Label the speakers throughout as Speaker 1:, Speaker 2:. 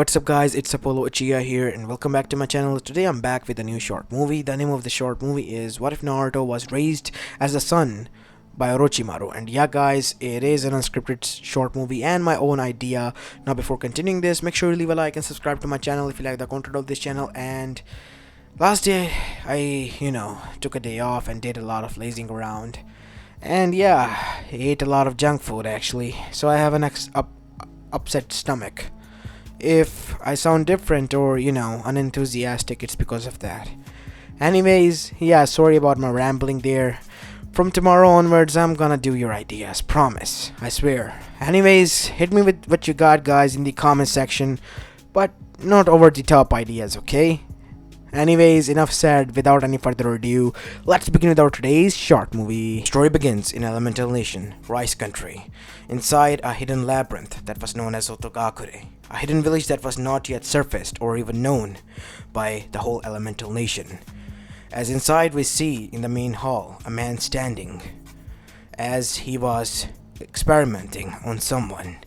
Speaker 1: What's up guys, it's Apollo Uchiha here and welcome back to my channel. Today I'm back with a new short movie. The name of the short movie is What If Naruto Was Raised as a Son by Orochimaru. And yeah guys, it is an unscripted short movie and my own idea. Now before continuing this, make sure you leave a like and subscribe to my channel if you like the content of this channel. And last day I, took a day off and did a lot of lazing around. And yeah, I ate a lot of junk food actually. So I have an upset stomach. If I sound different or, unenthusiastic, it's because of that. Anyways, yeah, sorry about my rambling there. From tomorrow onwards, I'm gonna do your ideas, promise, I swear. Anyways, hit me with what you got, guys, in the comment section, but not over the top ideas, okay? Anyways, enough said. Without any further ado, let's begin with our today's short movie. Story begins in Elemental Nation, Rice Country, inside a hidden labyrinth that was known as Uzukage, a hidden village that was not yet surfaced or even known by the whole Elemental Nation. As inside we see in the main hall a man standing as he was experimenting on someone.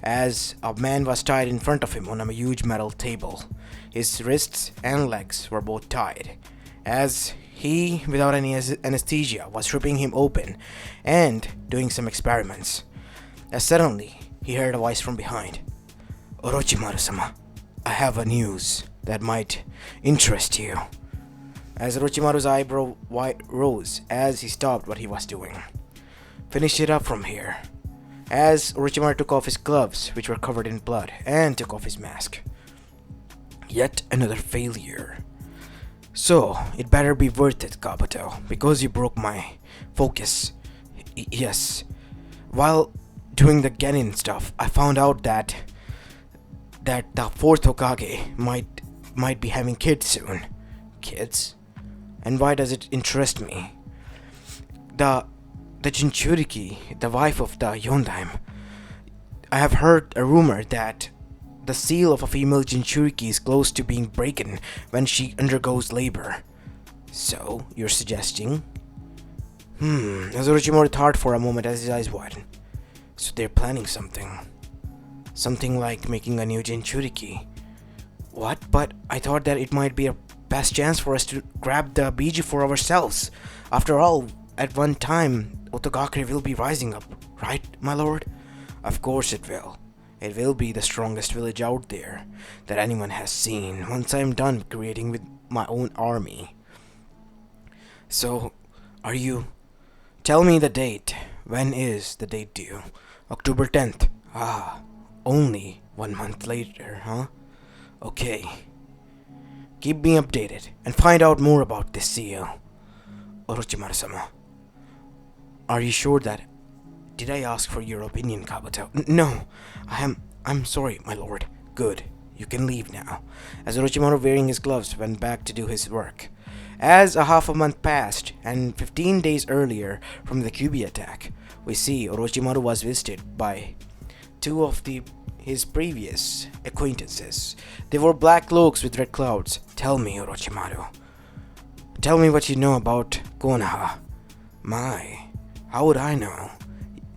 Speaker 1: As a man was tied in front of him on a huge metal table. His wrists and legs were both tied, as he, without any anesthesia, was ripping him open and doing some experiments. As suddenly, he heard a voice from behind. Orochimaru-sama, I have a news that might interest you. As Orochimaru's eyebrow rose as he stopped what he was doing. Finish it up from here. As Orochimaru took off his gloves, which were covered in blood, and took off his mask. Yet another failure. So, it better be worth it, Kabuto, because you broke my focus. Yes. While doing the Genin stuff, I found out that the fourth Hokage might be having kids soon. Kids? And why does it interest me? The Jinchuriki, the wife of the Yondaime. I have heard a rumor that the seal of a female Jinchuriki is close to being broken when she undergoes labor. So, you're suggesting? As Orochimaru thought for a moment as his eyes widened. So they're planning something. Something like making a new Jinchuriki. What? But I thought that it might be a best chance for us to grab the Biji for ourselves. After all, at one time, Uzukage will be rising up, right, my lord? Of course it will. It will be the strongest village out there that anyone has seen once I'm done creating with my own army. So, tell me the date. When is the date due? October 10th. Only 1 month later, huh? Okay. Keep me updated and find out more about this seal. Orochimaru-sama. Are you sure that... Did I ask for your opinion, Kabuto? No. I'm sorry, my lord. Good. You can leave now. As Orochimaru, wearing his gloves, went back to do his work. As a half a month passed, and 15 days earlier from the Kyuubi attack, we see Orochimaru was visited by two of his previous acquaintances. They wore black cloaks with red clouds. Tell me, Orochimaru. Tell me what you know about Konoha. How would I know?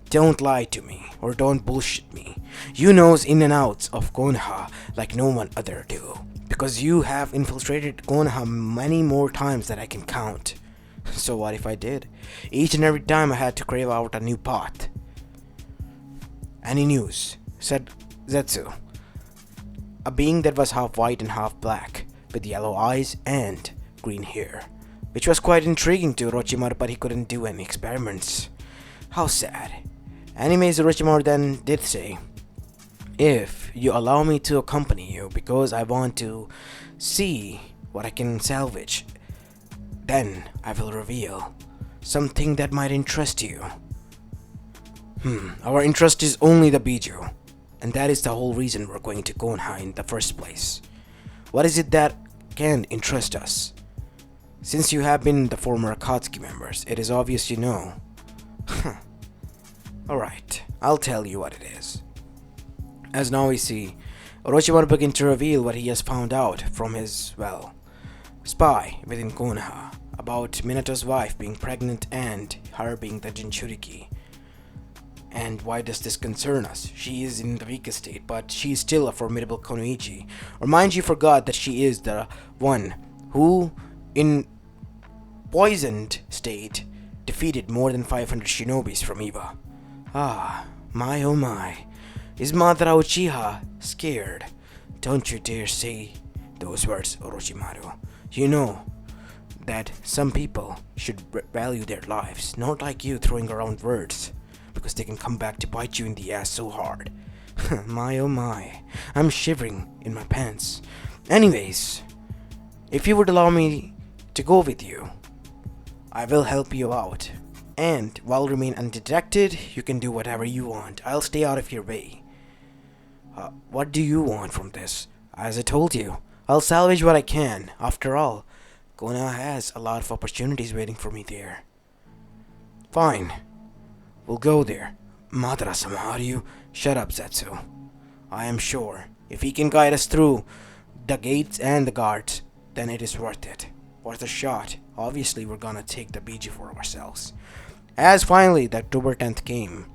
Speaker 1: Don't lie to me, or don't bullshit me. You knows in and outs of Konoha like no one other do. Because you have infiltrated Konoha many more times than I can count. So what if I did? Each and every time I had to crave out a new path. Any news? Said Zetsu. A being that was half white and half black, with yellow eyes and green hair. Which was quite intriguing to Orochimaru, but he couldn't do any experiments. How sad. Anyways, Orochimaru then did say, if you allow me to accompany you because I want to see what I can salvage, then I will reveal something that might interest you. Our interest is only the Biju, and that is the whole reason we're going to Konoha in the first place. What is it that can interest us? Since you have been the former Akatsuki members, it is obvious you know. Alright, I'll tell you what it is. As now we see, Orochimaru begin to reveal what he has found out from his, spy within Konoha about Minato's wife being pregnant and her being the Jinchuriki. And why does this concern us? She is in the weakest state, but she is still a formidable Konoichi. Or mind you forgot that she is the one who, in poisoned state, defeated more than 500 shinobis from Iba. Ah, my oh my. Is Madara Uchiha scared? Don't you dare say those words, Orochimaru. You know that some people should value their lives, not like you throwing around words, because they can come back to bite you in the ass so hard. My oh my, I'm shivering in my pants. Anyways, if you would allow me to go with you, I will help you out. And while remain undetected, you can do whatever you want. I'll stay out of your way. What do you want from this? As I told you, I'll salvage what I can. After all, Konoha has a lot of opportunities waiting for me there. Fine. We'll go there. Madara-sama, are you? Shut up, Zetsu. I am sure if he can guide us through the gates and the guards, then it is worth it. Worth a shot. Obviously, we're gonna take the Biji for ourselves. As finally the October 10th came,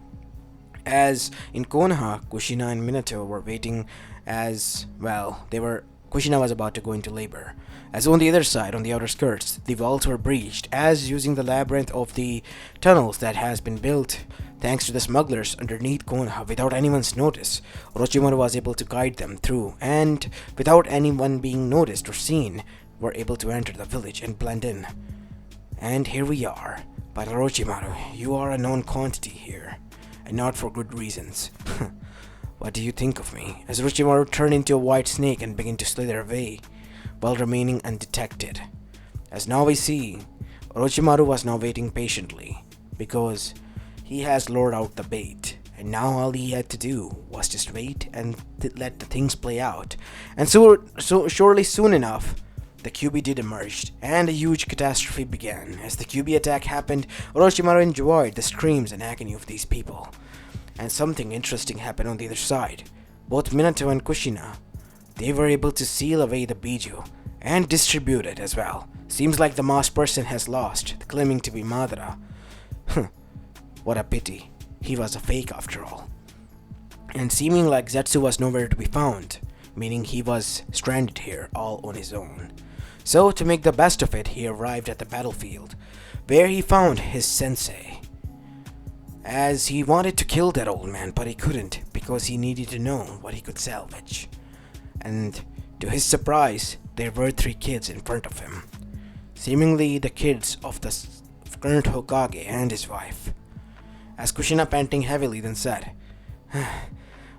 Speaker 1: as in Konoha, Kushina and Minato were waiting as, well, Kushina was about to go into labor. As on the other side, on the outer skirts, the walls were breached, as using the labyrinth of the tunnels that has been built thanks to the smugglers underneath Konoha without anyone's notice, Orochimaru was able to guide them through, and without anyone being noticed or seen, were able to enter the village and blend in. And here we are. But Orochimaru, you are a known quantity here, and not for good reasons. What do you think of me? As Orochimaru turned into a white snake and began to slither away, while remaining undetected. As now we see, Orochimaru was now waiting patiently, because he has lured out the bait, and now all he had to do was just wait and let the things play out. And so surely soon enough, the Kyuubi did emerge, and a huge catastrophe began. As the Kyuubi attack happened, Orochimaru enjoyed the screams and agony of these people. And something interesting happened on the other side. Both Minato and Kushina, they were able to seal away the Biju, and distribute it as well. Seems like the masked person has lost, claiming to be Madara. What a pity. He was a fake after all. And seeming like Zetsu was nowhere to be found, meaning he was stranded here all on his own. So, to make the best of it, he arrived at the battlefield, where he found his sensei. As he wanted to kill that old man, but he couldn't, because he needed to know what he could salvage. And to his surprise, there were 3 kids in front of him. Seemingly the kids of the current Hokage and his wife. As Kushina, panting heavily, then said,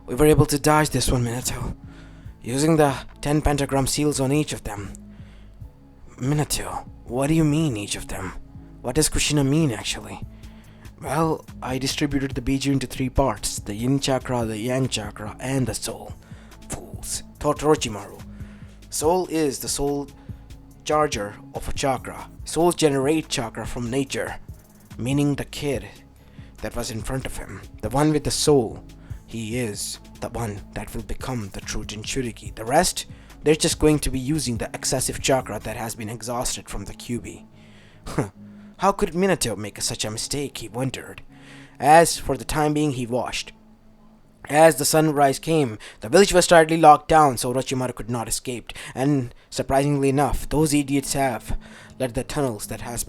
Speaker 1: "We were able to dodge this one, Minato, using the 10 pentagram seals on each of them." Minato, what do you mean, each of them? What does Kushina mean, actually? Well, I distributed the Biju into 3 parts, the Yin Chakra, the Yang Chakra, and the Soul. Fools, thought Orochimaru. Soul is the soul charger of a chakra. Souls generate chakra from nature, meaning the kid that was in front of him, the one with the soul. He is the one that will become the true Jinchuriki. The rest, they're just going to be using the excessive chakra that has been exhausted from the Kyuubi. How could Minato make such a mistake, he wondered. As for the time being, he watched. As the sunrise came, the village was tightly locked down, so Orochimaru could not escape. And surprisingly enough, those idiots have led the tunnels that has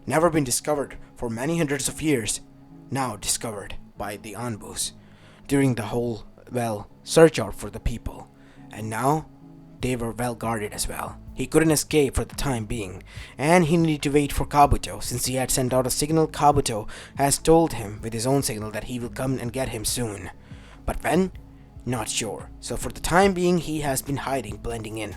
Speaker 1: never been discovered for many hundreds of years, now discovered by the Anbus during the whole, search out for the people. And now they were well guarded as well. He couldn't escape for the time being, and he needed to wait for Kabuto. Since he had sent out a signal, Kabuto has told him with his own signal that he will come and get him soon. But when? Not sure. So for the time being, he has been hiding, blending in.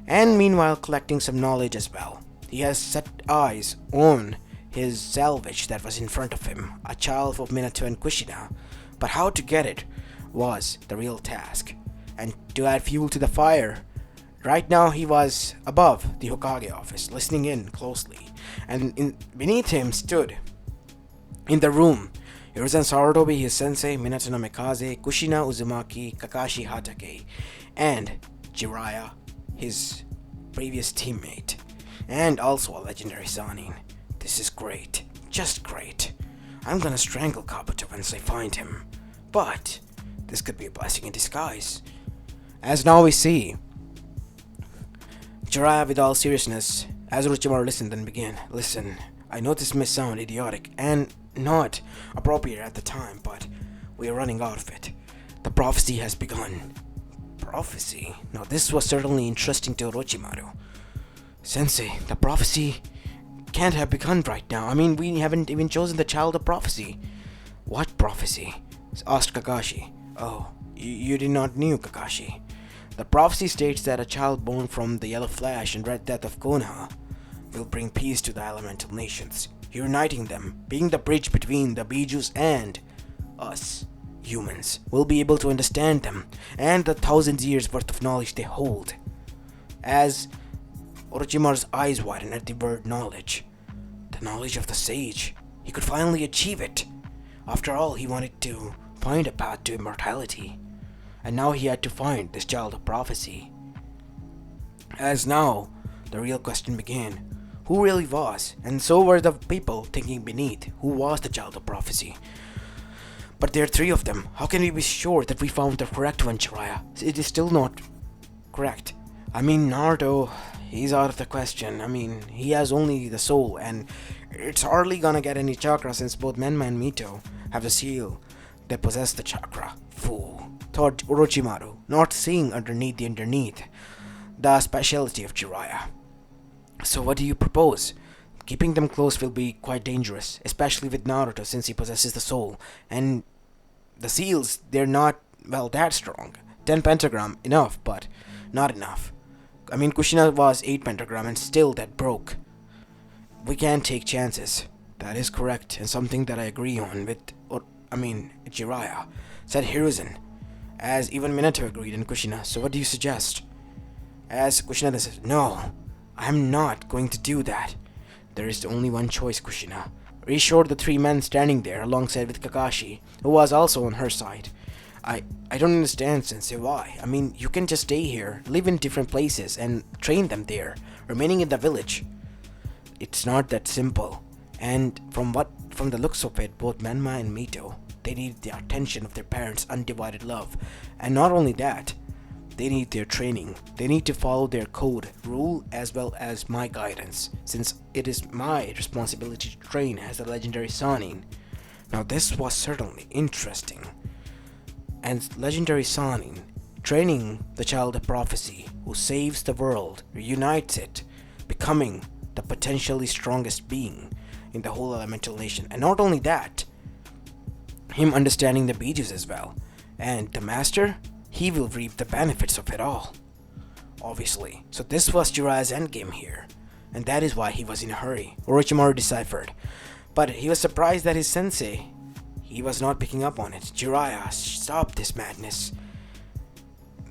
Speaker 1: And meanwhile collecting some knowledge as well. He has set eyes on his salvage that was in front of him, a child of Minato and Kushina. But how to get it was the real task. And to add fuel to the fire, right now he was above the Hokage office, listening in closely. And beneath him stood, in the room, Hiruzen Sarutobi, his sensei, Minato no Mikaze, Kushina Uzumaki, Kakashi Hatake, and Jiraiya, his previous teammate, and also a legendary Sanin. This is great, just great. I'm gonna strangle Kabuto once I find him. But this could be a blessing in disguise. As now we see, Jiraiya, with all seriousness, as Orochimaru listened and began, listen, I know this may sound idiotic and not appropriate at the time, but we are running out of it. The prophecy has begun. Prophecy? Now this was certainly interesting to Orochimaru. Sensei, the prophecy can't have begun right now. I mean, we haven't even chosen the child of prophecy. What prophecy? Asked Kakashi. Oh, you did not know, Kakashi. The prophecy states that a child born from the Yellow Flash and Red Death of Konoha will bring peace to the elemental nations, uniting them, being the bridge between the Bijus and us, humans. Will be able to understand them and the thousands years worth of knowledge they hold. As Orochimaru's eyes widened at the word knowledge, the knowledge of the sage, he could finally achieve it. After all, he wanted to find a path to immortality, and now he had to find this child of prophecy. As now, the real question began. Who really was? And so were the people thinking beneath. Who was the child of prophecy? But there are three of them. How can we be sure that we found the correct one, Jiraiya? It is still not correct. I mean, Naruto, he's out of the question. I mean, he has only the soul, and it's hardly gonna get any chakra since both Menma and Mito have the seal that possess the chakra. Fool, thought Orochimaru, not seeing underneath the speciality of Jiraiya. So what do you propose? Keeping them close will be quite dangerous, especially with Naruto since he possesses the soul. And the seals, they're not, well, that strong. 10 pentagram, enough, but not enough. I mean, Kushina was 8 pentagram and still that broke. We can't take chances. That is correct, and something that I agree on with, Jiraiya, said Hiruzen, as even Minato agreed and Kushina. So what do you suggest? As Kushina said, no, I'm not going to do that. There is only one choice, Kushina. Reassured the three men standing there alongside with Kakashi, who was also on her side. I don't understand, Sensei, why? I mean, you can just stay here, live in different places, and train them there, remaining in the village. It's not that simple. And from the looks of it, both Menma and Mito, they need the attention of their parents' undivided love. And not only that, they need their training. They need to follow their code, rule, as well as my guidance, since it is my responsibility to train as a legendary Sannin. Now this was certainly interesting. And legendary Sannin, training the child of prophecy who saves the world, reunites it, becoming the potentially strongest being in the whole elemental nation. And not only that, him understanding the Bijus as well. And the master, he will reap the benefits of it all, obviously. So this was Jiraiya's endgame here, and that is why he was in a hurry, Orochimaru deciphered. But he was surprised that his sensei, he was not picking up on it. Jiraiya, stop this madness.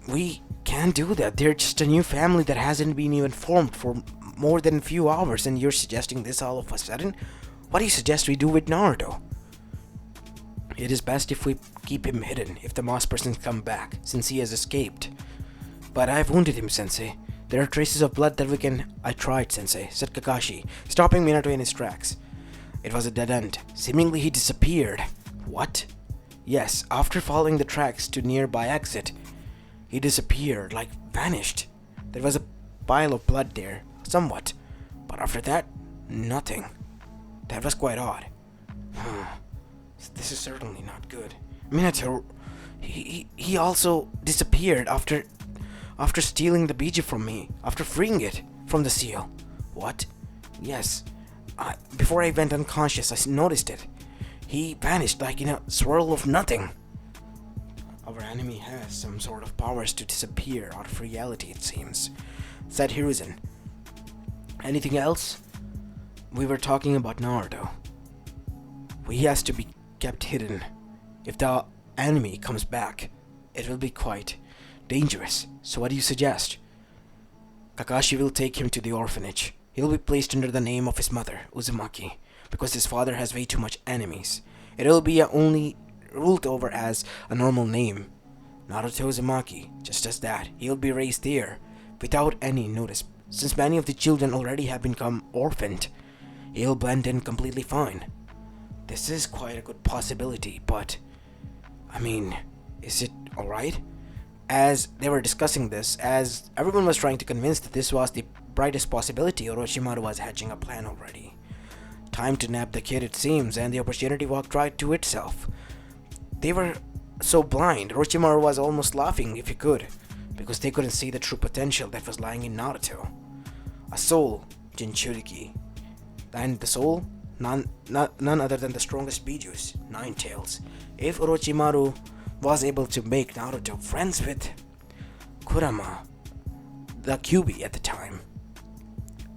Speaker 1: We can't do that. They're just a new family that hasn't been even formed for more than a few hours, and you're suggesting this all of a sudden? What do you suggest we do with Naruto? It is best if we keep him hidden if the moss persons come back, since he has escaped. But I've wounded him, Sensei. There are traces of blood that we can... I tried, Sensei, said Kakashi, stopping Minato in his tracks. It was a dead end. Seemingly he disappeared. What? Yes, after following the tracks to nearby exit, he disappeared, like vanished. There was a pile of blood there, somewhat. But after that, nothing. That was quite odd. This is certainly not good. Minato, he also disappeared after stealing the Biju from me, after freeing it from the seal. What? Yes. Before I went unconscious, I noticed it. He vanished like in a swirl of nothing. Our enemy has some sort of powers to disappear out of reality, it seems, said Hiruzen. Anything else? We were talking about Naruto. He has to be kept hidden. If the enemy comes back, it will be quite dangerous. So what do you suggest? Kakashi will take him to the orphanage. He'll be placed under the name of his mother, Uzumaki, because his father has way too much enemies. It'll be only ruled over as a normal name, Naruto Uzumaki. Just as that, he'll be raised there, without any notice. Since many of the children already have become orphaned, he'll blend in completely fine. This is quite a good possibility, but I mean, is it alright? As they were discussing this, as everyone was trying to convince that this was the brightest possibility, Orochimaru was hatching a plan already. Time to nab the kid, it seems, and the opportunity walked right to itself. They were so blind, Orochimaru was almost laughing if he could, because they couldn't see the true potential that was lying in Naruto. A soul, Jinchuriki. And the soul? None other than the strongest Bijus, Nine Tails. If Orochimaru was able to make Naruto friends with Kurama, the Kyuubi at the time,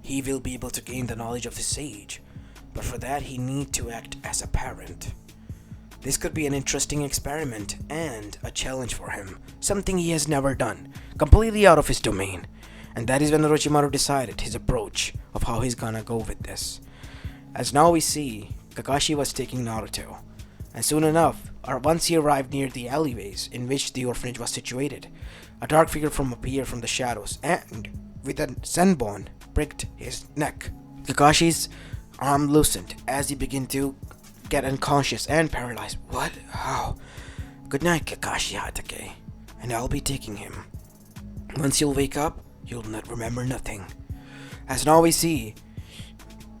Speaker 1: he will be able to gain the knowledge of the sage. But for that, he need to act as a parent. This could be an interesting experiment and a challenge for him, something he has never done, completely out of his domain. And that is when Orochimaru decided his approach of how he's gonna go with this. As now we see, Kakashi was taking Naruto, and soon enough, once he arrived near the alleyways in which the orphanage was situated, a dark figure appeared from the shadows and, with a senbon, pricked his neck. Kakashi's arm loosened as he began to get unconscious and paralyzed. What? How? Good night, Kakashi Hatake, and I'll be taking him. Once you'll wake up, you'll not remember nothing. As now we see,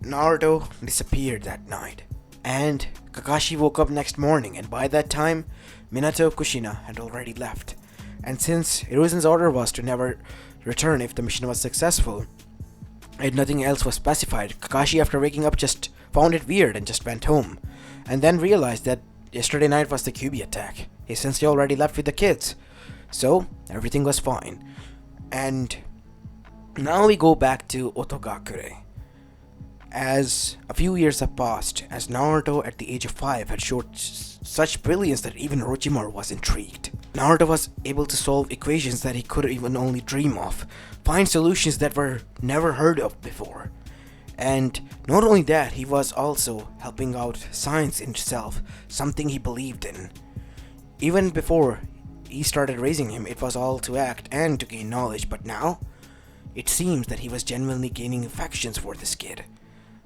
Speaker 1: Naruto disappeared that night, and Kakashi woke up next morning, and by that time, Minato Kushina had already left. And since Hiruzen's order was to never return if the mission was successful, and nothing else was specified, Kakashi, after waking up, just found it weird and just went home, and then realized that yesterday night was the Kyuubi attack. He essentially already left with the kids, so everything was fine. And now we go back to Otogakure. As a few years have passed, as Naruto at the age of 5 had showed such brilliance that even Orochimaru was intrigued. Naruto was able to solve equations that he could even only dream of, find solutions that were never heard of before. And not only that, he was also helping out science in itself, something he believed in. Even before he started raising him, it was all to act and to gain knowledge, but now, it seems that he was genuinely gaining affections for this kid.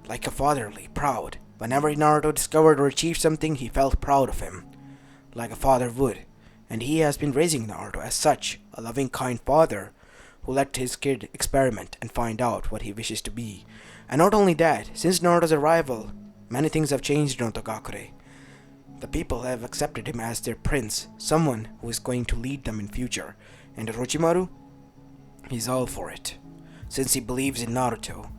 Speaker 1: Like a fatherly, proud. Whenever Naruto discovered or achieved something, he felt proud of him, like a father would. And he has been raising Naruto as such, a loving, kind father who let his kid experiment and find out what he wishes to be. And not only that, since Naruto's arrival, many things have changed in Otogakure. The people have accepted him as their prince, someone who is going to lead them in future. And Orochimaru, he's all for it, since he believes in Naruto.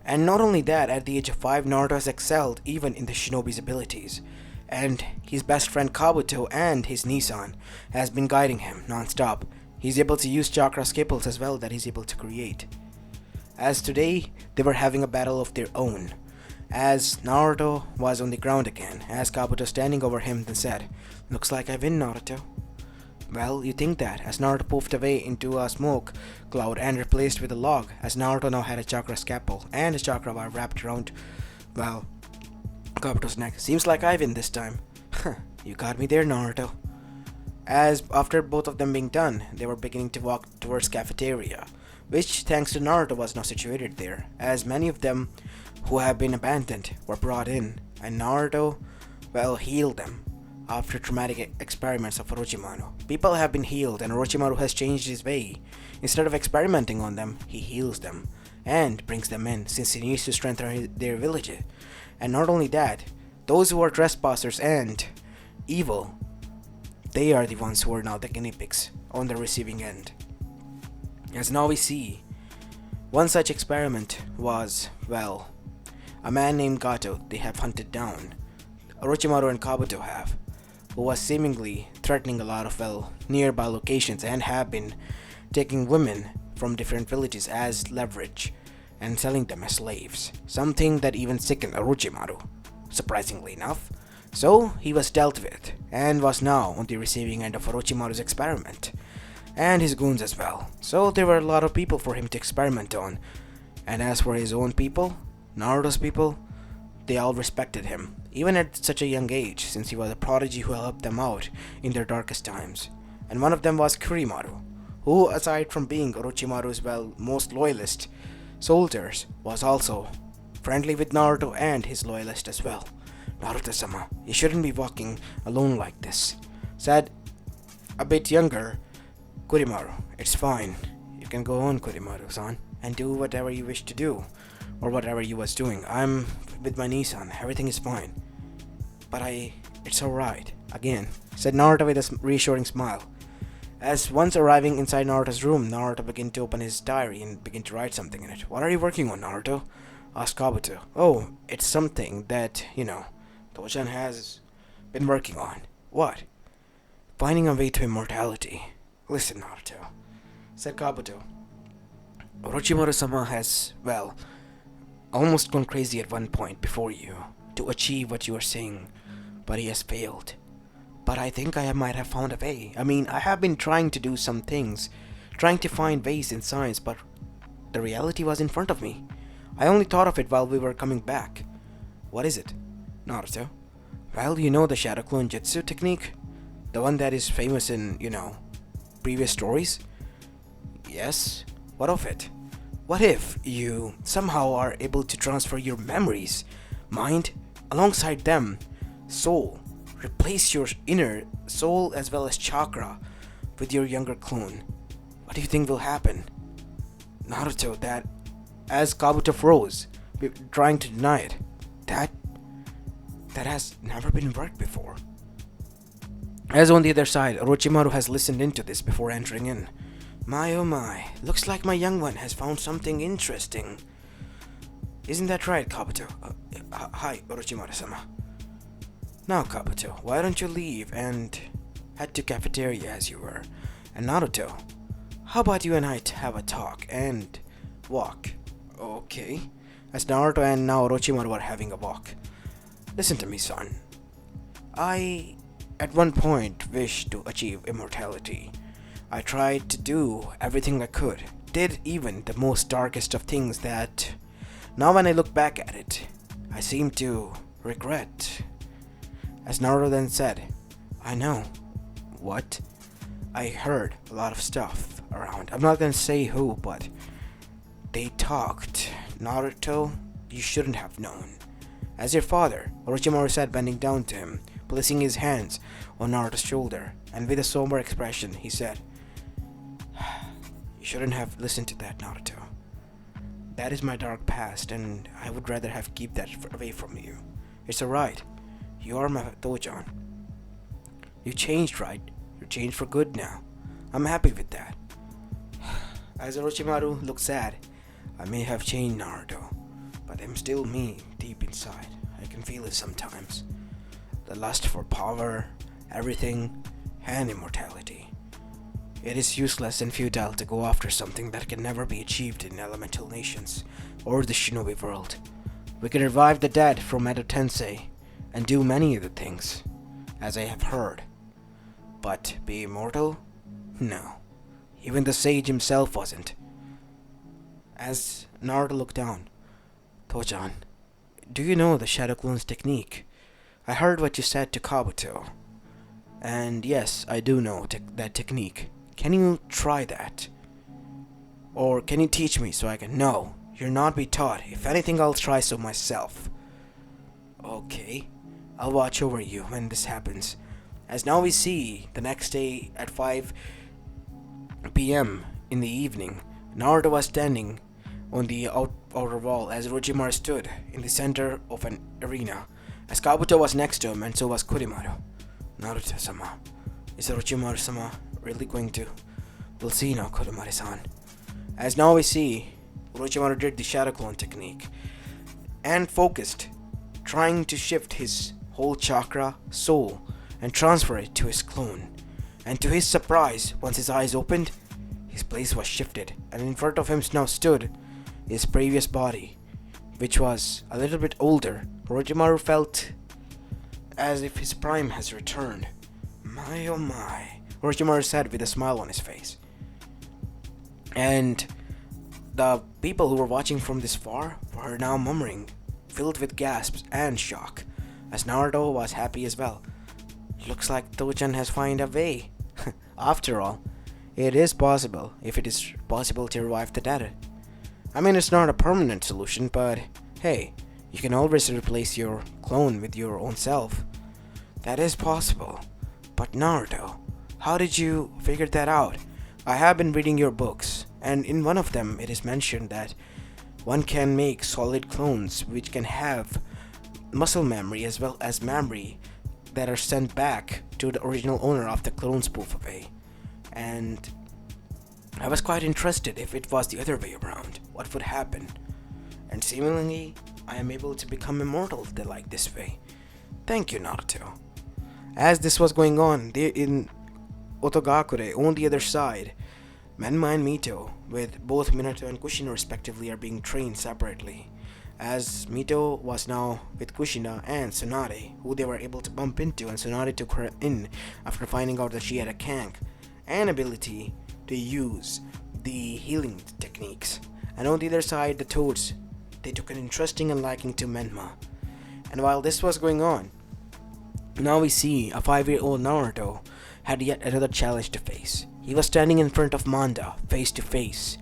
Speaker 1: And not only that, at the age of 5, Naruto has excelled even in the shinobi's abilities. And his best friend Kabuto and his Nissan has been guiding him non-stop. He's able to use chakra skipples as well that he's able to create. As today, they were having a battle of their own. As Naruto was on the ground again, as Kabuto standing over him then said, "Looks like I win, Naruto." Well, you think that, as Naruto poofed away into a smoke cloud and replaced with a log, as Naruto now had a chakra scalpel and a chakra wire wrapped around, well, Kabuto's neck. Seems like I win this time. You got me there, Naruto. As after both of them being done, they were beginning to walk towards cafeteria, which thanks to Naruto was now situated there, as many of them who have been abandoned were brought in, and Naruto, well, healed them. After traumatic experiments of Orochimaru, people have been healed and Orochimaru has changed his way. Instead of experimenting on them, he heals them and brings them in since he needs to strengthen their village. And not only that, those who are trespassers and evil, they are the ones who are now the guinea pigs on the receiving end. As now we see, one such experiment was, well, a man named Gato they have hunted down. Orochimaru and Kabuto have, who was seemingly threatening a lot of, well, nearby locations and have been taking women from different villages as leverage and selling them as slaves, something that even sickened Orochimaru, surprisingly enough. So he was dealt with and was now on the receiving end of Orochimaru's experiment and his goons as well. So there were a lot of people for him to experiment on, and as for his own people, Naruto's people, they all respected him, even at such a young age, since he was a prodigy who helped them out in their darkest times. And one of them was Kurimaru, who, aside from being Orochimaru's, well, most loyalist soldiers, was also friendly with Naruto and his loyalist as well. Naruto-sama, you shouldn't be walking alone like this, said a bit younger Kurimaru. It's fine. You can go on, Kurimaru-san, and do whatever you wish to do, or whatever you was doing. I'm with my Nissan. Everything is fine. But it's alright. Again, said Naruto with a reassuring smile. As once arriving inside Naruto's room, Naruto began to open his diary and began to write something in it. What are you working on, Naruto? Asked Kabuto. Oh, it's something that, Tojan has been working on. What? Finding a way to immortality. Listen, Naruto, said Kabuto. Orochimaru-sama has, almost gone crazy at one point before you to achieve what you are saying, but he has failed. But I think I might have found a way. I have been trying to do some things, trying to find ways in science, but the reality was in front of me. I only thought of it while we were coming back. What is it, Naruto? Well, you know the Shadow Clone Jutsu technique? The one that is famous in, previous stories? Yes. What of it? What if you somehow are able to transfer your memories, mind, alongside them, soul, replace your inner soul as well as chakra with your younger clone? What do you think will happen? Naruto, that, as Kabuto froze, trying to deny it, that has never been worked before. As on the other side, Orochimaru has listened into this before entering in. My oh my, looks like my young one has found something interesting. Isn't that right, Kabuto? Hi, Orochimaru-sama. Now, Kabuto, why don't you leave and head to cafeteria as you were? And Naruto, how about you and I have a talk and walk? Okay. As Naruto and now Orochimaru were having a walk. Listen to me, son. I, at one point, wished to achieve immortality. I tried to do everything I could, did even the most darkest of things that, now when I look back at it, I seem to regret. As Naruto then said, I know. What? I heard a lot of stuff around. I'm not gonna say who, but they talked. Naruto, you shouldn't have known. As your father, Orochimaru said, bending down to him, placing his hands on Naruto's shoulder, and with a somber expression, he said, You shouldn't have listened to that, Naruto. That is my dark past, and I would rather have keep that away from you. It's alright. You are my Tojan. You changed, right? You changed for good now. I'm happy with that. As Orochimaru looked sad, I may have changed, Naruto, but I'm still me deep inside. I can feel it sometimes. The lust for power, everything, and immortality. It is useless and futile to go after something that can never be achieved in elemental nations or the shinobi world. We can revive the dead from Edo Tensei and do many other things, as I have heard. But be immortal? No. Even the sage himself wasn't. As Naruto looked down, Tojan, do you know the Shadow Clone's technique? I heard what you said to Kabuto. And yes, I do know that technique. Can you try that? Or can you teach me so I can? No, you're not be taught. If anything, I'll try so myself. Okay, I'll watch over you when this happens. As now we see, the next day at 5 p.m. in the evening, Naruto was standing on the outer wall as Orochimaru stood in the center of an arena, as Kabuto was next to him and so was Kurimaru. Naruto-sama, is Orochimaru-sama really going to? We'll see now, Kurimaru-san. As now we see, Orochimaru did the Shadow Clone technique and focused, trying to shift his whole chakra, soul, and transfer it to his clone. And to his surprise, once his eyes opened, his place was shifted, and in front of him now stood his previous body, which was a little bit older. Orochimaru felt as if his prime has returned. My oh my, Orochimaru said with a smile on his face. And the people who were watching from this far were now murmuring, filled with gasps and shock, as Naruto was happy as well. Looks like Tojan has found a way. After all, it is possible, if it is possible to revive the dead. I mean, it's not a permanent solution, but hey, You can always replace your clone with your own self. That is possible. But Naruto, how did you figure that out? I have been reading your books, and in one of them it is mentioned that one can make solid clones which can have muscle memory as well as memory that are sent back to the original owner of the clone spoof away. And I was quite interested if it was the other way around, what would happen? And seemingly, I am able to become immortal like this way. Thank you, Naruto. As this was going on, in Otogakure, on the other side, Menma and Mito, with both Minato and Kushina respectively, are being trained separately. As Mito was now with Kushina and Tsunade, who they were able to bump into, and Tsunade took her in after finding out that she had a kank, an ability to use the healing techniques. And on the other side, the Toads, they took an interesting and liking to Menma. And while this was going on, now we see a 5-year-old Naruto had yet another challenge to face. He was standing in front of Manda, face to face,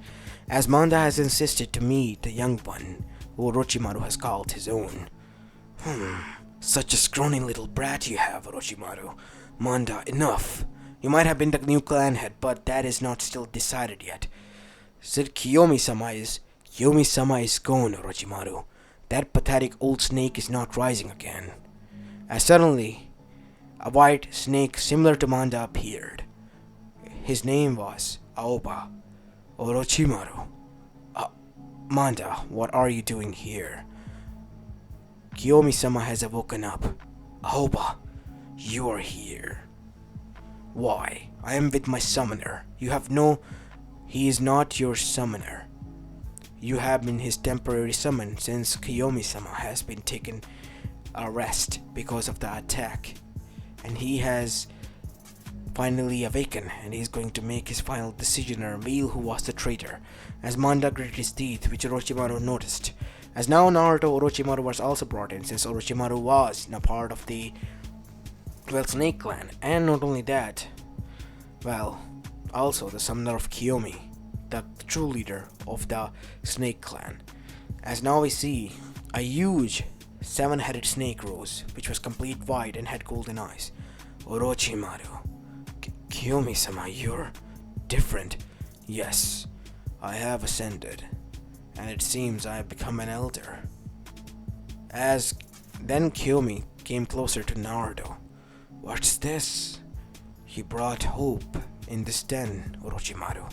Speaker 1: as Manda has insisted to meet the young one, who Orochimaru has called his own. Such a scrawny little brat you have, Orochimaru. Manda, enough. You might have been the new clan head, but that is not still decided yet. Said Kiyomi-sama is gone, Orochimaru. That pathetic old snake is not rising again. As suddenly, a white snake similar to Manda appeared. His name was Aoba. Orochimaru. Manda, what are you doing here? Kiyomi-sama has awoken up. Aoba, you are here. Why? I am with my summoner. He is not your summoner. You have been his temporary summon since Kiyomi-sama has been taken a rest because of the attack. And he has finally awakened, and he is going to make his final decision and reveal who was the traitor. As Manda gritted his teeth, which Orochimaru noticed. As now Naruto, Orochimaru was also brought in, since Orochimaru was a part of the 12 Snake Clan. And not only that, also the summoner of Kiyomi, the true leader of the Snake Clan. As now we see a huge 7-headed snake rose, which was complete white and had golden eyes. Orochimaru. Kiyomi-sama, you're different. Yes, I have ascended, and it seems I have become an elder. As then Kiyomi came closer to Naruto. What's this? He brought hope in this den, Orochimaru.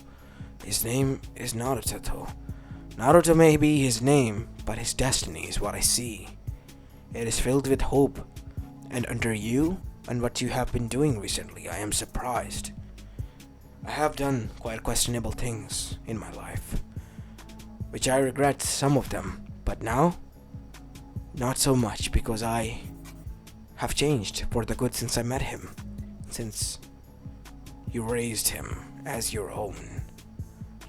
Speaker 1: His name is Naruto. Naruto may be his name, but his destiny is what I see. It is filled with hope, and under you and what you have been doing recently, I am surprised. I have done quite questionable things in my life, which I regret some of them, but now, not so much, because I have changed for the good since I met him, since you raised him as your own.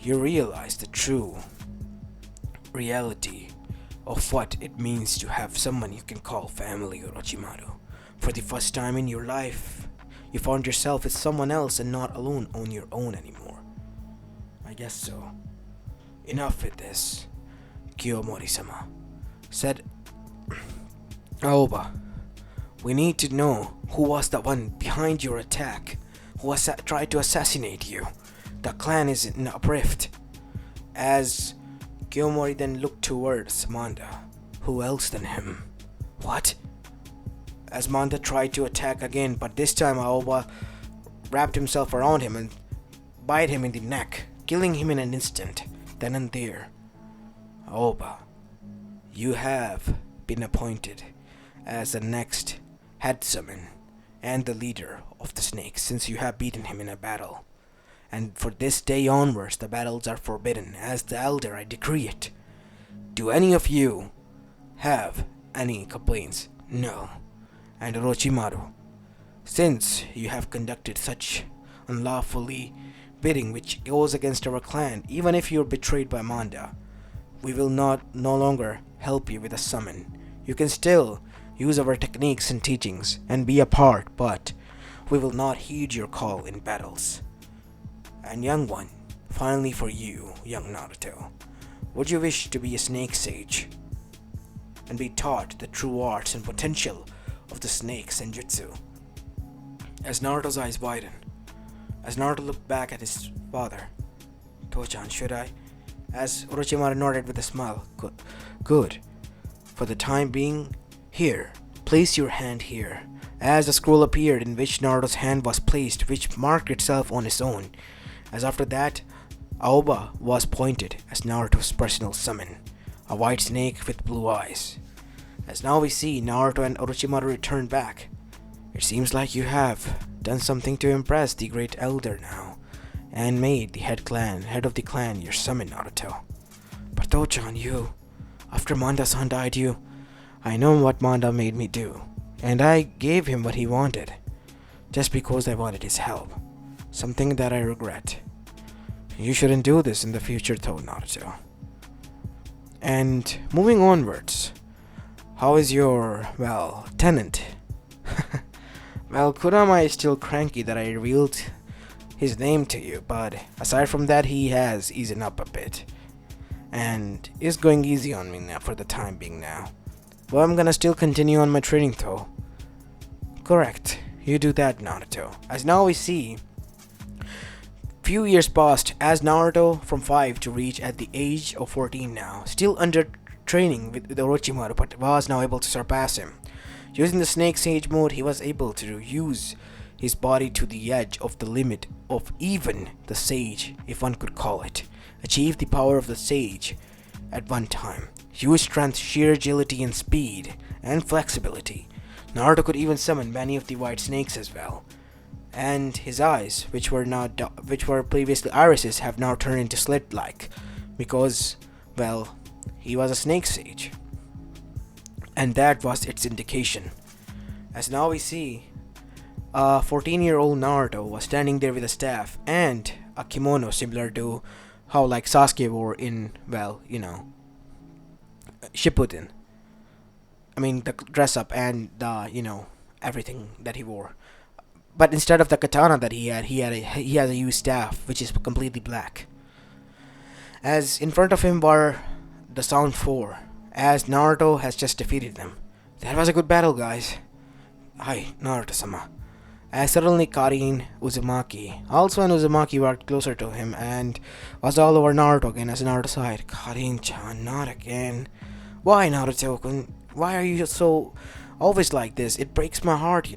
Speaker 1: You realize the true reality of what it means to have someone you can call family, Orochimaru. For the first time in your life, you found yourself with someone else and not alone on your own anymore. I guess so. Enough with this, Kiyomori-sama said. Aoba, we need to know who was the one behind your attack, who tried to assassinate you. The clan is in a rift. As Kiyomori then looked towards Manda. Who else than him? What? As Manda tried to attack again, but this time Aoba wrapped himself around him and bit him in the neck, killing him in an instant, then and there. Aoba, you have been appointed as the next head summon and the leader of the snakes, since you have beaten him in a battle. And for this day onwards, the battles are forbidden. As the elder, I decree it. Do any of you have any complaints? No. And Orochimaru, since you have conducted such unlawfully bidding which goes against our clan, even if you're betrayed by Manda, we will no longer help you with a summon. You can still use our techniques and teachings and be a part, but we will not heed your call in battles. And young one, finally for you, young Naruto, would you wish to be a snake sage? and be taught the true arts and potential of the snake senjutsu. As Naruto's eyes widened, as Naruto looked back at his father, "Tochan, should I?" As Orochimaru nodded with a smile. Good. For the time being, here, place your hand here. As the scroll appeared in which Naruto's hand was placed, which marked itself on his own. As after that, Aoba was pointed as Naruto's personal summon, a white snake with blue eyes. As now we see Naruto and Orochimaru return back. It seems like you have done something to impress the great elder now, and made the head of the clan your summon, Naruto. But Tochan, after Manda-san died, I know what Manda made me do, and I gave him what he wanted, just because I wanted his help. Something that I regret. You shouldn't do this in the future though, Naruto. And moving onwards, how is your, tenant? Well, Kurama is still cranky that I revealed his name to you, but aside from that, he has eased up a bit. And is going easy on me now for the time being now. Well, I'm gonna still continue on my training though. Correct, you do that, Naruto. As now we see, few years passed as Naruto from 5 to reach at the age of 14 now, still under training with Orochimaru, but was now able to surpass him. Using the Snake Sage mode, he was able to use his body to the edge of the limit of even the Sage, if one could call it. Achieve the power of the Sage at one time. Use strength, sheer agility and speed, and flexibility. Naruto could even summon many of the white snakes as well. And his eyes, which were previously irises, have now turned into slit-like, because, he was a Snake Sage. And that was its indication. As now we see, a 14-year-old Naruto was standing there with a staff and a kimono similar to how like Sasuke wore in, Shippuden. I mean, the dress up and the, everything that he wore. But instead of the katana that he has a used staff, which is completely black. As in front of him were the Sound 4, as Naruto has just defeated them. That was a good battle, guys. Hi, Naruto-sama. As suddenly Karin Uzumaki, also an Uzumaki, walked closer to him and was all over Naruto again as Naruto sighed. Karin-chan, not again. Why, Naruto-kun? Why are you so always like this? It breaks my heart,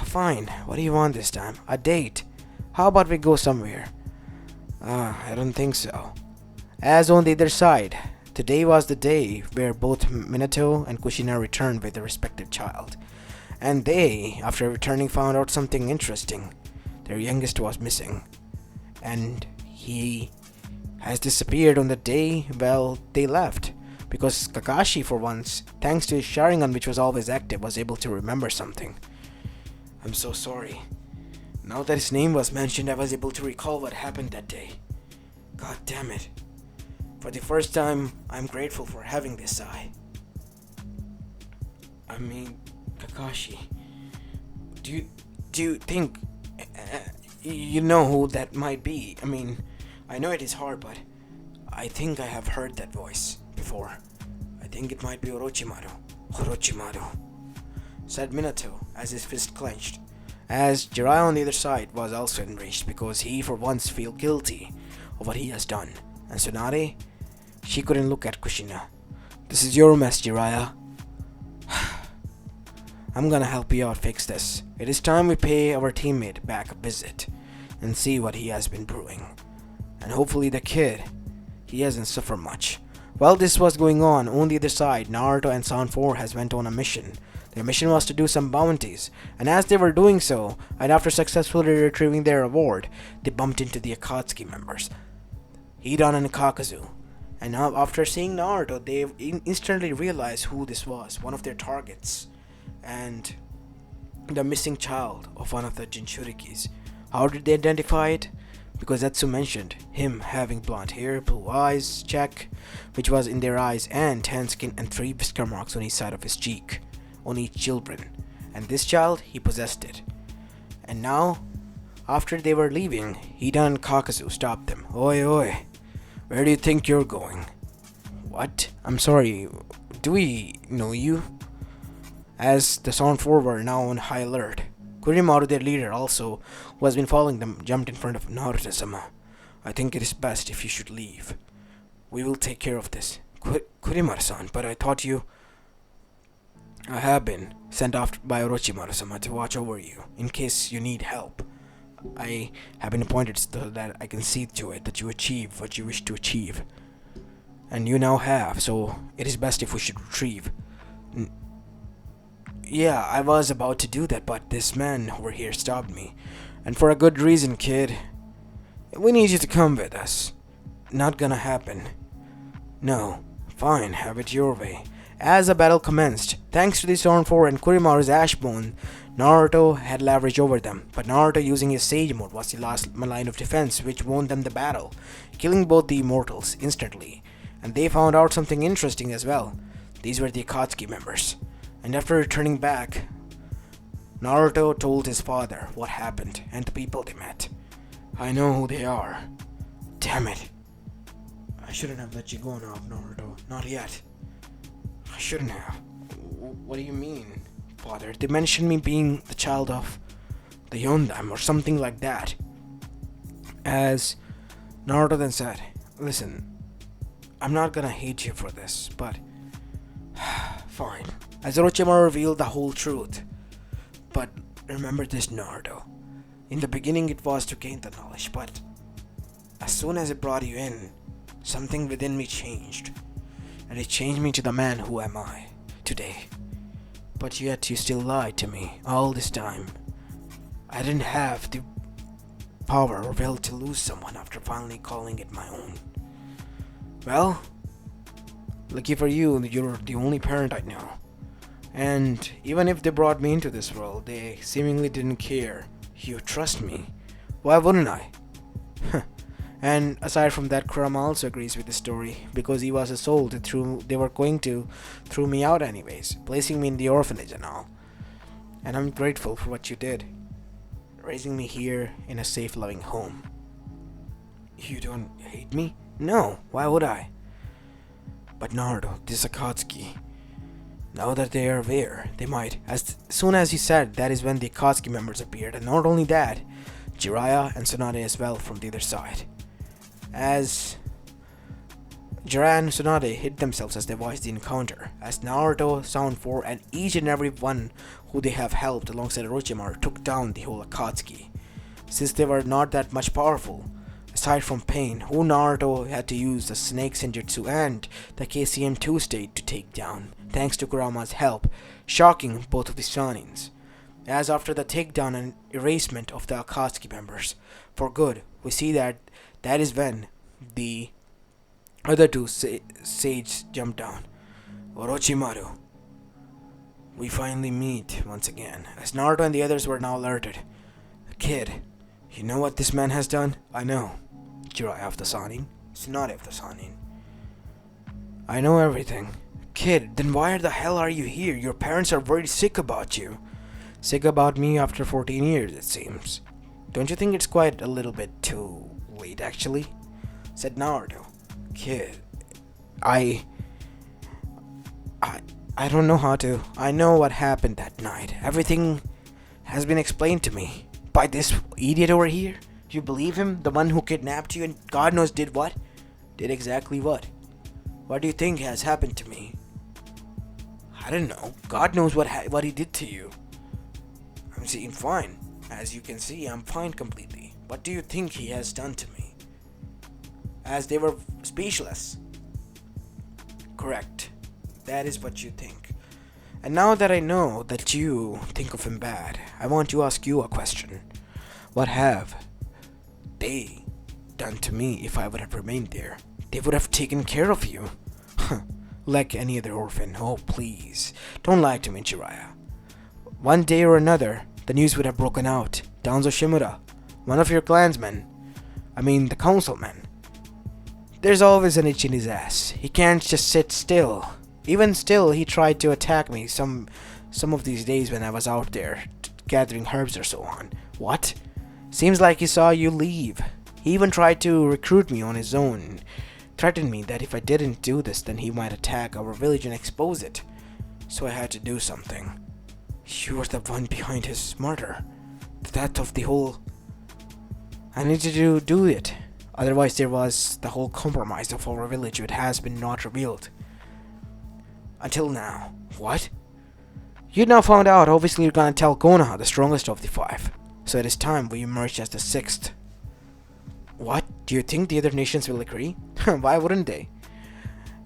Speaker 1: Fine, what do you want this time? A date? How about we go somewhere? I don't think so. As on the other side, today was the day where both Minato and Kushina returned with their respective child. And they, after returning, found out something interesting. Their youngest was missing. And he has disappeared on the day, they left. Because Kakashi, for once, thanks to his Sharingan which was always active, was able to remember something. I'm so sorry. Now that his name was mentioned, I was able to recall what happened that day. God damn it. For the first time, I'm grateful for having this eye. I mean, Kakashi, do you think you know who that might be? I mean, I know it is hard, but I think I have heard that voice before. I think it might be Orochimaru, said Minato as his fist clenched. As Jiraiya on the other side was also enraged because he for once felt guilty of what he has done. And Tsunade, she couldn't look at Kushina. This is your mess, Jiraiya. I'm gonna help you out fix this. It is time we pay our teammate back a visit and see what he has been brewing. And hopefully the kid, he hasn't suffered much. While this was going on the other side, Naruto and Sound 4 has went on a mission. Their mission was to do some bounties, and as they were doing so, and after successfully retrieving their reward, they bumped into the Akatsuki members, Hidan and Kakazu. And now, after seeing Naruto, they instantly realized who this was, one of their targets, and the missing child of one of the Jinchurikis. How did they identify it? Because Zetsu mentioned him having blonde hair, blue eyes, check, which was in their eyes, and tan skin and 3 whisker marks on each side of his cheek, on each children. And this child, he possessed it. And now, after they were leaving, Hidan and Kakazu stopped them. Oi, where do you think you're going? What? I'm sorry. Do we know you? As the Sound 4 were now on high alert, Kurimaru, their leader also, who has been following them, jumped in front of Naruto-sama. I think it is best if you should leave. We will take care of this. Kurimaru-san, but I thought you... I have been sent off by Orochimaru-sama to watch over you, in case you need help. I have been appointed so that I can see to it that you achieve what you wish to achieve. And you now have, so it is best if we should retrieve. Yeah, I was about to do that, but this man over here stopped me. And for a good reason, kid. We need you to come with us. Not gonna happen. No. Fine, have it your way. As the battle commenced, thanks to the Storm 4 and Kurimaru's Ashbone, Naruto had leverage over them, but Naruto using his Sage mode was the last line of defense which won them the battle, killing both the immortals instantly. And they found out something interesting as well. These were the Akatsuki members. And after returning back, Naruto told his father what happened and the people they met. I know who they are. Damn it. I shouldn't have let you go now, Naruto. Not yet. I shouldn't have. What do you mean, father? They mentioned me being the child of the Yondam or something like that. As Naruto then said, listen, I'm not gonna hate you for this, but fine. As Orochimaru revealed the whole truth. But remember this, Naruto. In the beginning it was to gain the knowledge, but as soon as it brought you in, something within me changed. And it changed me to the man who am I today. But yet you still lied to me all this time. I didn't have the power or will to lose someone after finally calling it my own. Well, lucky for you, you're the only parent I know. And even if they brought me into this world, they seemingly didn't care. You trust me. Why wouldn't I? And aside from that, Kurama also agrees with the story, because he was a soul they were going to throw me out anyways, placing me in the orphanage and all. And I'm grateful for what you did, raising me here in a safe, loving home. You don't hate me? No, why would I? But Naruto, this Akatsuki, now that they are aware, they might. As soon as he said, that is when the Akatsuki members appeared, and not only that, Jiraiya and Tsunade as well from the other side. As Jiraiya and Tsunade hid themselves as they watched the encounter, as Naruto, Sound 4, and each and every one who they have helped alongside Orochimaru took down the whole Akatsuki. Since they were not that much powerful, aside from Pain, who Naruto had to use the Snake Senjutsu and the KCM2 state to take down, thanks to Kurama's help, shocking both of the Sanins. As after the takedown and erasement of the Akatsuki members for good, we see that is when the other two sages jumped down. Orochimaru. We finally meet once again, as Naruto and the others were now alerted. Kid, you know what this man has done? I know. Jiraiya of the Sannin. Tsunade of the Sannin. I know everything. Kid, then why the hell are you here? Your parents are very sick about you. Sick about me after 14 years, it seems. Don't you think it's quite a little bit too late, actually? Said Naruto. Kid, I don't know how to. I know what happened that night. Everything has been explained to me by this idiot over here. Do you believe him? The one who kidnapped you and God knows did what? Did exactly what? What do you think has happened to me? I don't know. God knows what he did to you. I'm seeing fine. As you can see, I'm fine completely. What do you think he has done to me? As they were speechless. Correct. That is what you think. And now that I know that you think of him bad, I want to ask you a question. What have they done to me if I would have remained there? They would have taken care of you. Like any other orphan. Oh, please. Don't lie to me, Jiraiya. One day or another, the news would have broken out. Danzo Shimura, one of your clansmen, the councilman. There's always an itch in his ass. He can't just sit still. Even still, he tried to attack me some of these days when I was out there gathering herbs or so on. What? Seems like he saw you leave. He even tried to recruit me on his own threatened me that if I didn't do this, then he might attack our village and expose it. So I had to do something. You were the one behind his murder. The death of the whole... I needed to do it. Otherwise there was the whole compromise of our village which has been not revealed. Until now. What? You now found out. Obviously you're gonna tell Konoha, the strongest of the 5. So it is time we emerge as the 6th. What? Do you think the other nations will agree? Why wouldn't they?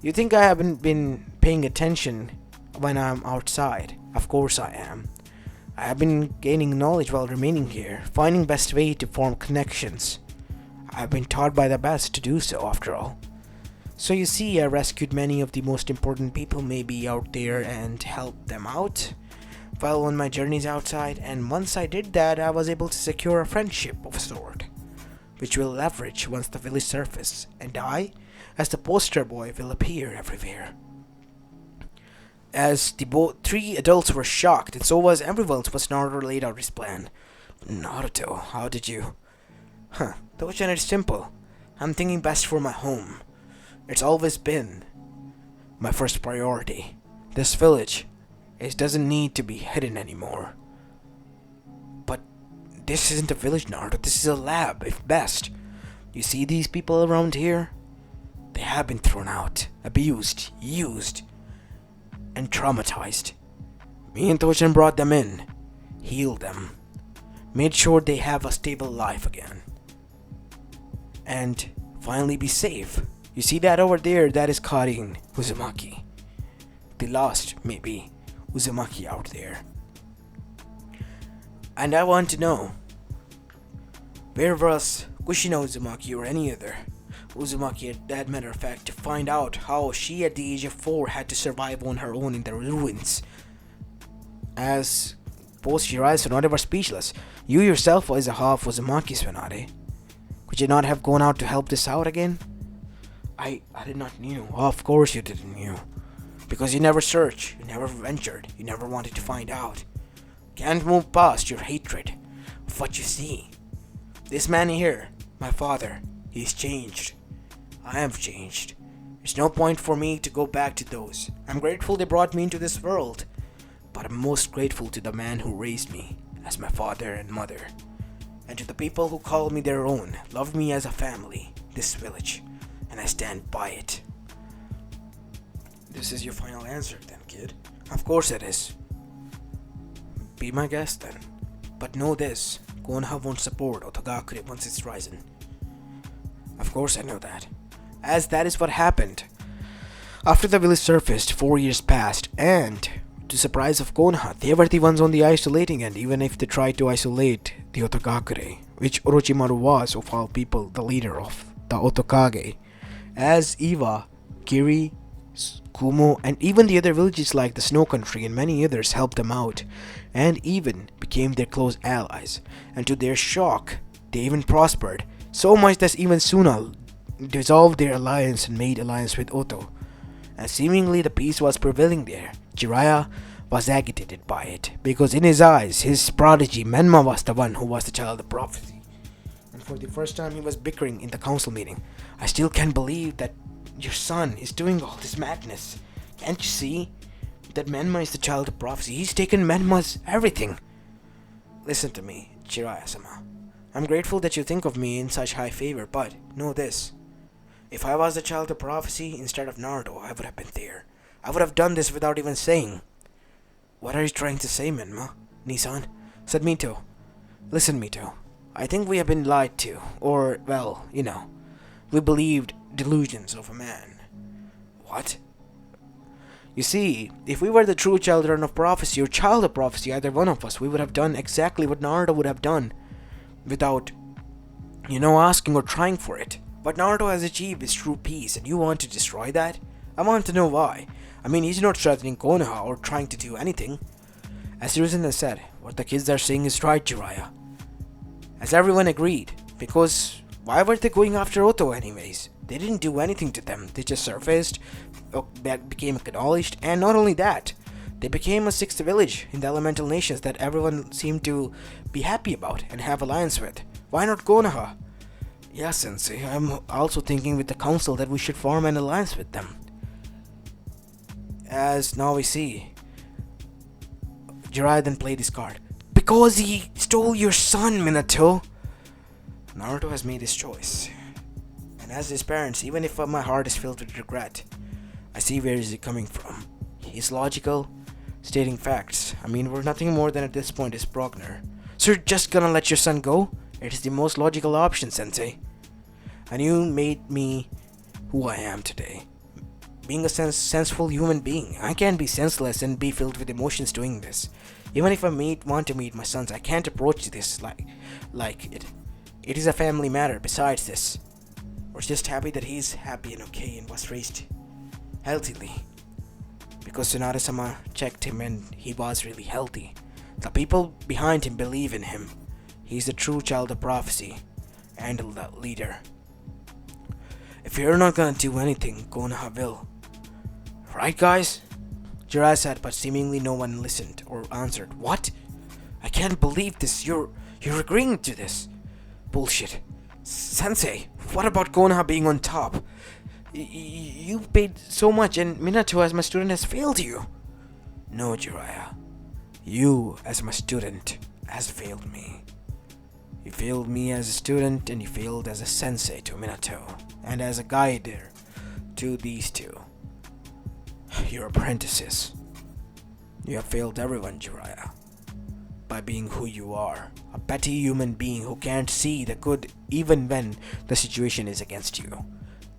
Speaker 1: You think I haven't been paying attention when I'm outside? Of course I am. I have been gaining knowledge while remaining here, finding best way to form connections. I have been taught by the best to do so, after all. So you see, I rescued many of the most important people maybe out there and helped them out while on my journeys outside, and once I did that, I was able to secure a friendship of a sort, which will leverage once the village surfaces, and I, as the poster boy, will appear everywhere. As the 3 adults were shocked, and so was everyone, was Naruto laid out his plan. Naruto, how did you... The question is simple. I'm thinking best for my home. It's always been my first priority. This village, it doesn't need to be hidden anymore. But this isn't a village, Naruto. This is a lab, if best. You see these people around here? They have been thrown out, abused, used, and traumatized. Me and Toshin brought them in, healed them, made sure they have a stable life again, and finally be safe. You see that over there? That is Karin Uzumaki. The lost, maybe, Uzumaki out there. And I want to know, where was Kushina Uzumaki or any other Uzumaki, at that matter of fact, to find out how she at the age of 4 had to survive on her own in the ruins. As both Jiraiya and Tsunade were speechless. You yourself was a half Uzumaki, Tsunade. Could you not have gone out to help this out again? I did not know. Of course you didn't know. Because you never searched, you never ventured, you never wanted to find out. Can't move past your hatred of what you see. This man here, my father, he's changed. I have changed. There's no point for me to go back to those. I'm grateful they brought me into this world, but I'm most grateful to the man who raised me as my father and mother, and to the people who called me their own, loved me as a family, this village, and I stand by it. This is your final answer then, kid? Of course it is. Be my guest then. But know this, Konoha won't support Otogakure once it's risen. Of course I know that, as that is what happened. After the village surfaced, 4 years passed, and to surprise of Konoha, they were the ones on the isolating end, even if they tried to isolate the Otogakure, which Orochimaru was, of all people, the leader of the Otokage, as Iwa, Kiri, Kumo, and even the other villages like the Snow Country and many others helped them out, and even became their close allies, and to their shock, they even prospered, so much that even Suna dissolved their alliance and made alliance with Oto, and seemingly the peace was prevailing there. Jiraiya was agitated by it, because in his eyes, his prodigy Menma was the one who was the child of prophecy, and for the first time he was bickering in the council meeting. I still can't believe that your son is doing all this madness. Can't you see that Menma is the child of prophecy? He's taken Menma's everything. Listen to me, Jiraiya-sama. I'm grateful that you think of me in such high favor, but know this. If I was the child of prophecy instead of Naruto, I would have been there. I would have done this without even saying. What are you trying to say, Menma? Nissan? Said Mito. Listen, Mito. I think we have been lied to. Or, well, you know. We believed delusions of a man. What? You see, if we were the true children of prophecy or child of prophecy, either one of us, we would have done exactly what Naruto would have done. Without, asking or trying for it. But Naruto has achieved his true peace, and you want to destroy that? I want to know why. I mean, he's not threatening Konoha or trying to do anything. As Hiruzen has said, what the kids are saying is right, Jiraiya. As everyone agreed, because why were they going after Oto anyways? They didn't do anything to them. They just surfaced, became acknowledged, and not only that, they became a 6th village in the elemental nations that everyone seemed to be happy about and have alliance with. Why not Konoha? Yeah, Sensei, I'm also thinking with the council that we should form an alliance with them. As now we see, Jiraiya then played his card. Because he stole your son, Minato! Naruto has made his choice. And as his parents, even if my heart is filled with regret, I see where is he coming from. He's logical, stating facts. I mean, we're nothing more than at this point is Brogner. So you're just gonna let your son go? It is the most logical option, Sensei. And you made me who I am today. Being a senseful human being, I can't be senseless and be filled with emotions doing this. Even if I want to meet my sons, I can't approach this like it. It is a family matter. Besides this, we're just happy that he's happy and okay and was raised healthily. Because Tsunade-sama checked him and he was really healthy. The people behind him believe in him. He's the true child of prophecy and a leader. If you're not gonna do anything, Konoha will. Right, guys? Jiraiya said, but seemingly no one listened or answered. What? I can't believe this. You're agreeing to this. Bullshit. Sensei, what about Konoha being on top? You paid so much and Minato as my student has failed you. No, Jiraiya. You as my student has failed me. You failed me as a student and you failed as a sensei to Minato and as a guider to these two. Your apprentices. You have failed everyone, Jiraiya, by being who you are, a petty human being who can't see the good even when the situation is against you.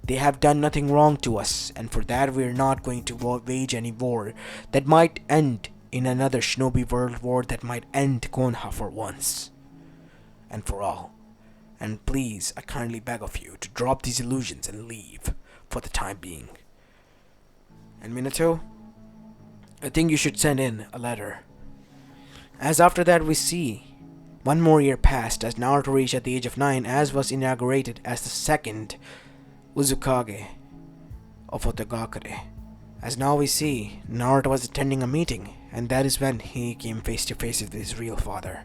Speaker 1: They have done nothing wrong to us, and for that we are not going to wage any war that might end in another shinobi world war that might end Konoha for once and for all. And please, I kindly beg of you to drop these illusions and leave for the time being. And Minato, I think you should send in a letter. As after that we see, one more year passed as Naruto reached at the age of 9 as was inaugurated as the second Uzukage of Otogakure. As now we see, Naruto was attending a meeting and that is when he came face to face with his real father.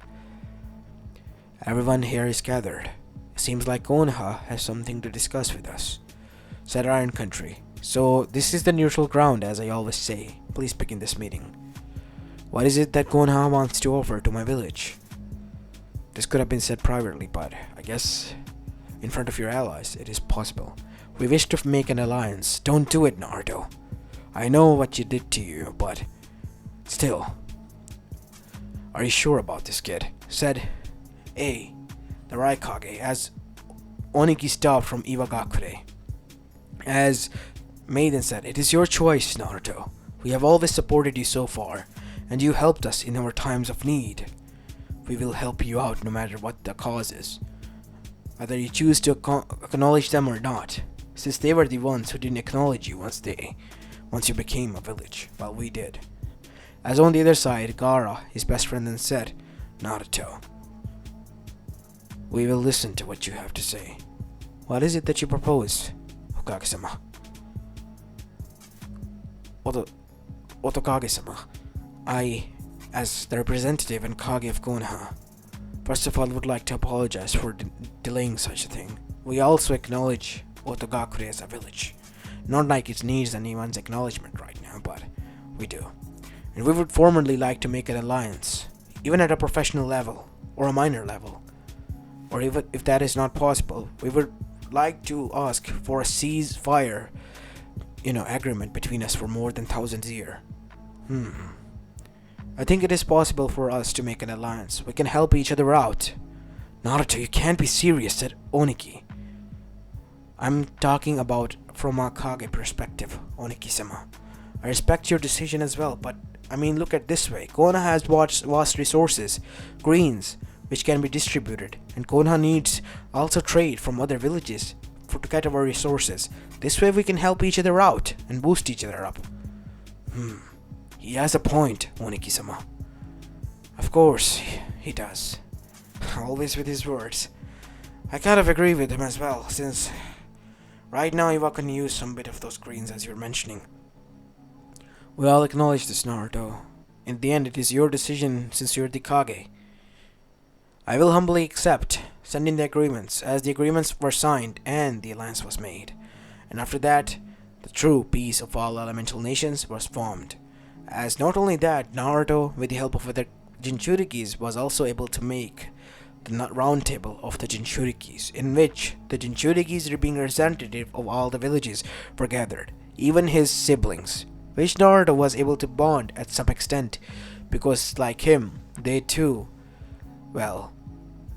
Speaker 1: Everyone here is gathered. It seems like Konoha has something to discuss with us, said Iron Country. So this is the neutral ground, as I always say. Please begin this meeting. What is it that Konoha wants to offer to my village? This could have been said privately, but I guess in front of your allies it is possible. We wish to make an alliance. Don't do it, Naruto. I know what you did to you, but still. Are you sure about this, kid? Said A, the Raikage, as Oniki stopped from Iwagakure. As Maiden said, it is your choice, Naruto. We have always supported you so far, and you helped us in our times of need. We will help you out no matter what the cause is, whether you choose to acknowledge them or not, since they were the ones who didn't acknowledge you once you became a village, while we did. As on the other side, Gaara, his best friend, then said, Naruto, we will listen to what you have to say. What is it that you propose, Hokage-sama? Otokage-sama, I, as the representative and Kage of Konoha, first of all would like to apologize for delaying such a thing. We also acknowledge Otogakure as a village. Not like it needs anyone's acknowledgement right now, but we do. And we would formally like to make an alliance, even at a professional level, or a minor level. Or even if that is not possible, we would like to ask for a ceasefire agreement between us for more than 1,000 years. I think it is possible for us to make an alliance. We can help each other out. Naruto, you can't be serious, said Oniki. I'm talking about from a Kage perspective, Oniki-sama. I respect your decision as well, but I mean, look at it this way. Konoha has vast resources, greens, which can be distributed, and Konoha needs also trade from other villages to get our resources. This way we can help each other out and boost each other up. He has a point, Oniki-sama. Of course, he does. Always with his words. I kind of agree with him as well, since right now Iwa can use some bit of those greens as you're mentioning. We all acknowledge this, Naruto. In the end, it is your decision since you're the Kage. I will humbly accept, sending the agreements, as the agreements were signed and the alliance was made. And after that, the true peace of all elemental nations was formed. As not only that, Naruto, with the help of other Jinchurikis, was also able to make the round table of the Jinchurikis, in which the Jinchurikis, being representative of all the villages, were gathered, even his siblings, which Naruto was able to bond at some extent, because like him, they too, well,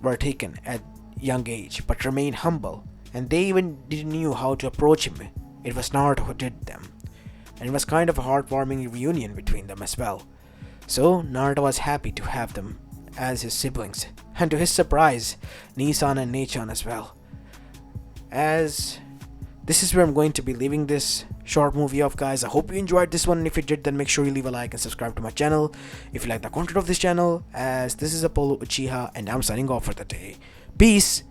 Speaker 1: were taken at young age, but remained humble, and they even didn't knew how to approach him. It was Naruto who did them, and it was kind of a heartwarming reunion between them as well. So Naruto was happy to have them as his siblings, and to his surprise, Nisan and Nechan as well. As this is where I'm going to be leaving this short movie off, guys. I hope you enjoyed this one, and if you did, then make sure you leave a like and subscribe to my channel if you like the content of this channel, as this is Apollo Uchiha, and I'm signing off for the day. Peace